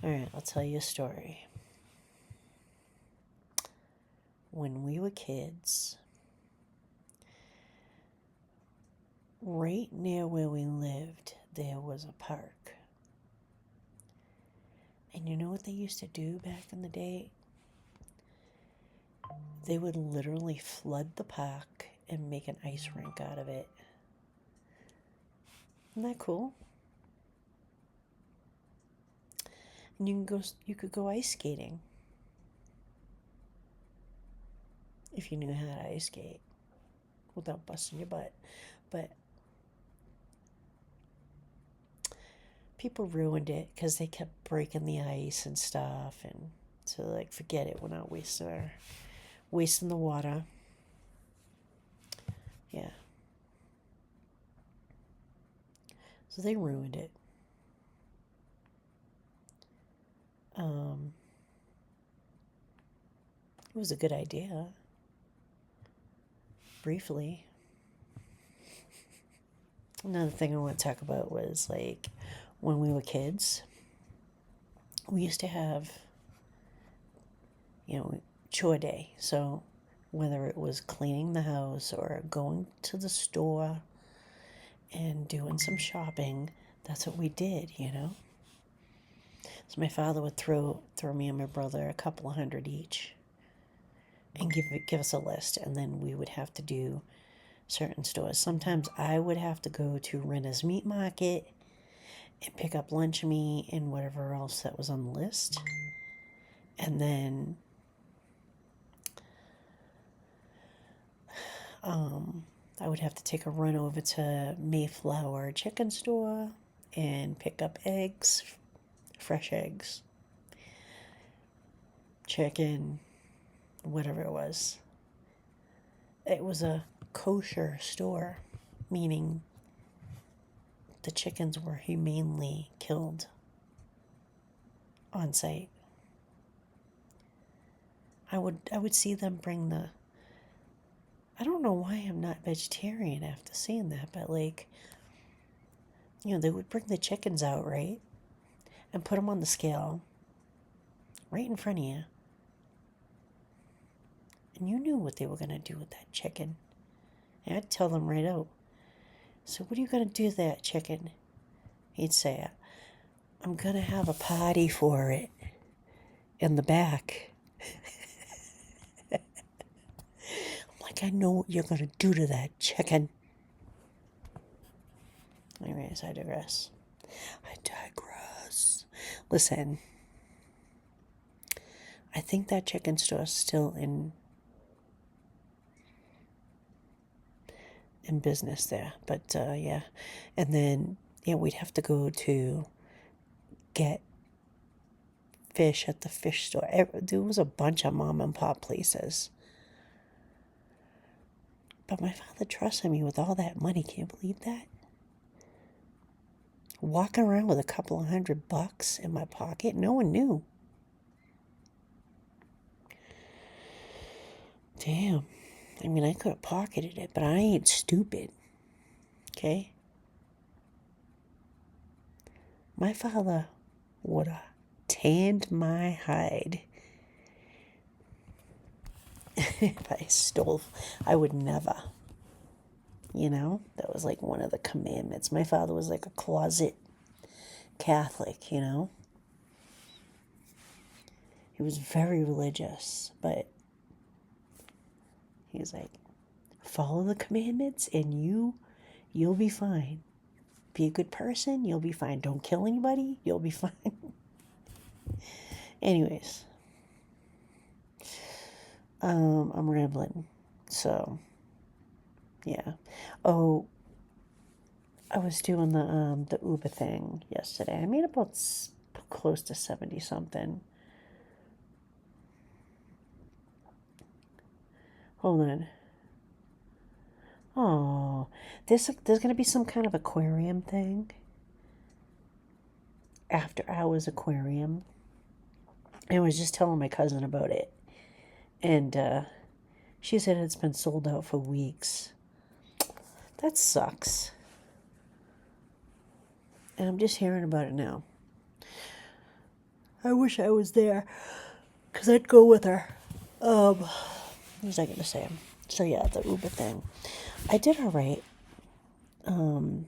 All right, I'll tell you a story. When we were kids, right near where we lived, there was a park. And you know what they used to do back in the day? They would literally flood the park and make an ice rink out of it. Isn't that cool? And you could go ice skating if you knew how to ice skate without busting your butt. But people ruined it because they kept breaking the ice and stuff, and so like forget it. We're not wasting the water. Yeah. So they ruined it. It was a good idea. Briefly. Another thing I want to talk about was like when we were kids, we used to have, chore day. So whether it was cleaning the house or going to the store and doing some shopping, that's what we did. So my father would throw me and my brother a couple of hundred each and give us a list, and then we would have to do certain stores. Sometimes I would have to go to Renner's Meat Market and pick up lunch meat and whatever else that was on the list. And then I would have to take a run over to Mayflower Chicken Store and pick up eggs, fresh eggs, chicken, whatever it was. It was a kosher store, meaning the chickens were humanely killed on site. I would see them bring the, I don't know why I'm not vegetarian after seeing that, but like, they would bring the chickens out, right? And put them on the scale right in front of you. And you knew what they were going to do with that chicken. And I'd tell them right out. So what are you going to do with that chicken? He'd say, I'm going to have a party for it in the back. I'm like, I know what you're going to do to that chicken. Anyways, I digress. Listen, I think that chicken store's still in business there. But yeah. And then, we'd have to go to get fish at the fish store. There was a bunch of mom and pop places. But my father trusted me with all that money. Can you believe that? Walking around with a couple of $100 in my pocket. No one knew. Damn. I mean, I could have pocketed it, but I ain't stupid. Okay? My father would have tanned my hide if I stole. I would never. That was like one of the commandments. My father was like a closet Catholic, He was very religious, but he's like, follow the commandments and you'll be fine. Be a good person, you'll be fine. Don't kill anybody, you'll be fine. Anyways, I'm rambling. So, yeah. Oh, I was doing the Uber thing yesterday. I made about close to 70 something. Hold on. Oh, there's gonna be some kind of aquarium thing. After hours aquarium. I was just telling my cousin about it, and she said it's been sold out for weeks. That sucks. And I'm just hearing about it now. I wish I was there because I'd go with her. What was I going to say? So yeah, the Uber thing. I did all right. And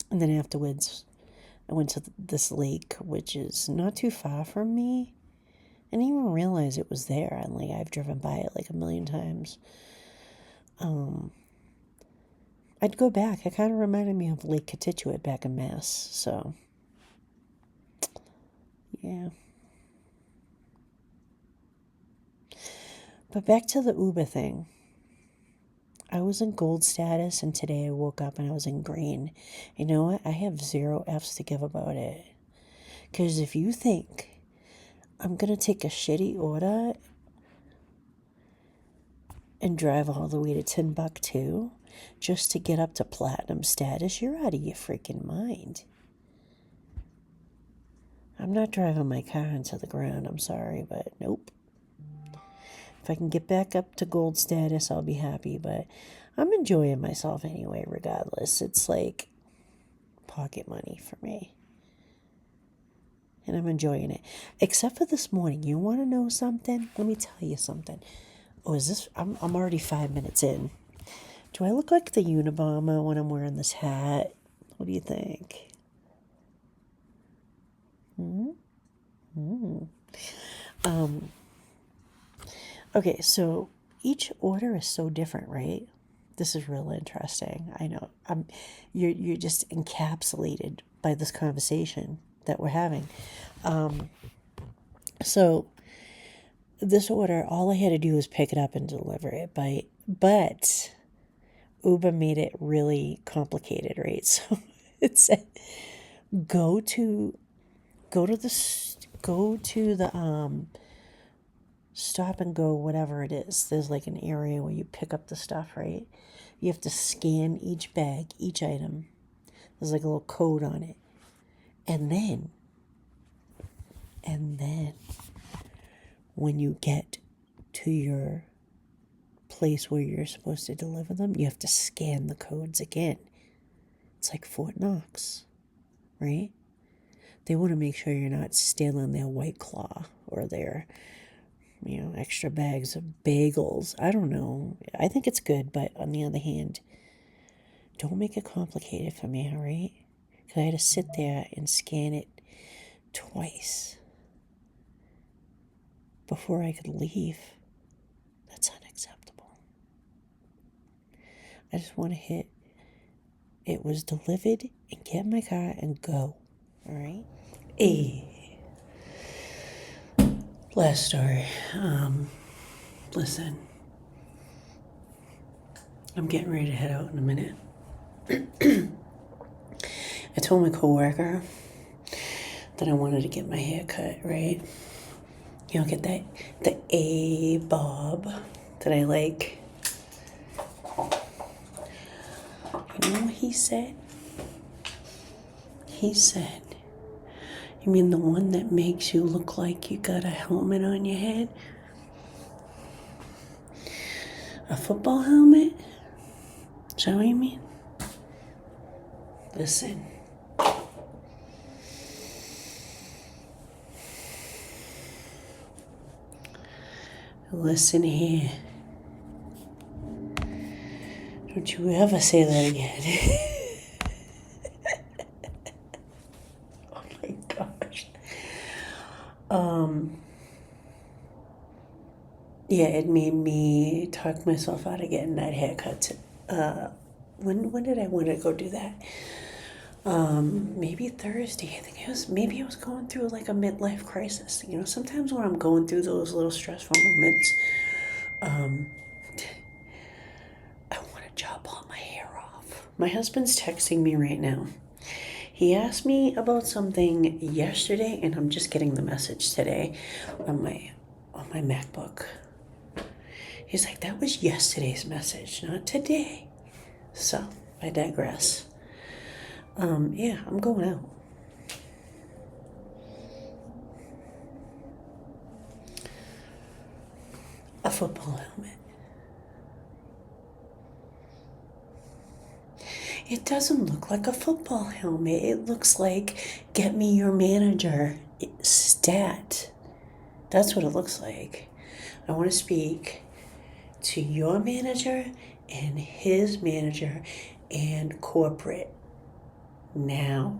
then afterwards, I went to this lake, which is not too far from me. I didn't even realize it was there. And like I've driven by it like a million times. I'd go back. It kind of reminded me of Lake Cotichuit back in Mass. So, yeah. But back to the Uber thing. I was in gold status, and today I woke up and I was in green. You know what? I have 0 F's to give about it. Because if you think I'm going to take a shitty order and drive all the way to Timbuktu just to get up to platinum status, you're out of your freaking mind. I'm not driving my car into the ground, I'm sorry, but nope. If I can get back up to gold status, I'll be happy, but I'm enjoying myself anyway, regardless. It's like pocket money for me. And I'm enjoying it. Except for this morning. You want to know something? Let me tell you something. Oh, is this... I'm already 5 minutes in. Do I look like the Unabomber when I'm wearing this hat? What do you think? Okay, so each order is so different, right? This is real interesting. I know. You're just encapsulated by this conversation that we're having. So this order, all I had to do was pick it up and deliver it. But Uber made it really complicated, right? So it said go to the Stop and Go, whatever it is. There's like an area where you pick up the stuff, right? You have to scan each bag, each item. There's like a little code on it. And then when you get to your place where you're supposed to deliver them, you have to scan the codes again. It's like Fort Knox, right? They want to make sure you're not stealing their White Claw or their extra bags of bagels. I don't know. I think it's good, but on the other hand, don't make it complicated for me, all right? Because I had to sit there and scan it twice before I could leave. That's unacceptable. I just want to hit, it was delivered, and get in my car and go, all right? Last story. Listen, I'm getting ready to head out in a minute. I told my coworker that I wanted to get my hair cut, right? Get the A-bob that I like. You know what he said? He said, "You mean the one that makes you look like you got a helmet on your head? A football helmet? Is that what you mean?" Listen. Listen here. Don't you ever say that again. Oh my gosh. Yeah, it made me talk myself out of getting that haircut. When did I want to go do that? Maybe Thursday. I think maybe I was going through like a midlife crisis. Sometimes when I'm going through those little stressful moments, I want to chop all my hair off. My husband's texting me right now. He asked me about something yesterday, and I'm just getting the message today on my MacBook. He's like, that was yesterday's message, not today. So, I digress. Yeah, I'm going out. A football helmet. It doesn't look like a football helmet. It looks like get me your manager stat. That's what it looks like. I want to speak to your manager and his manager and corporate now.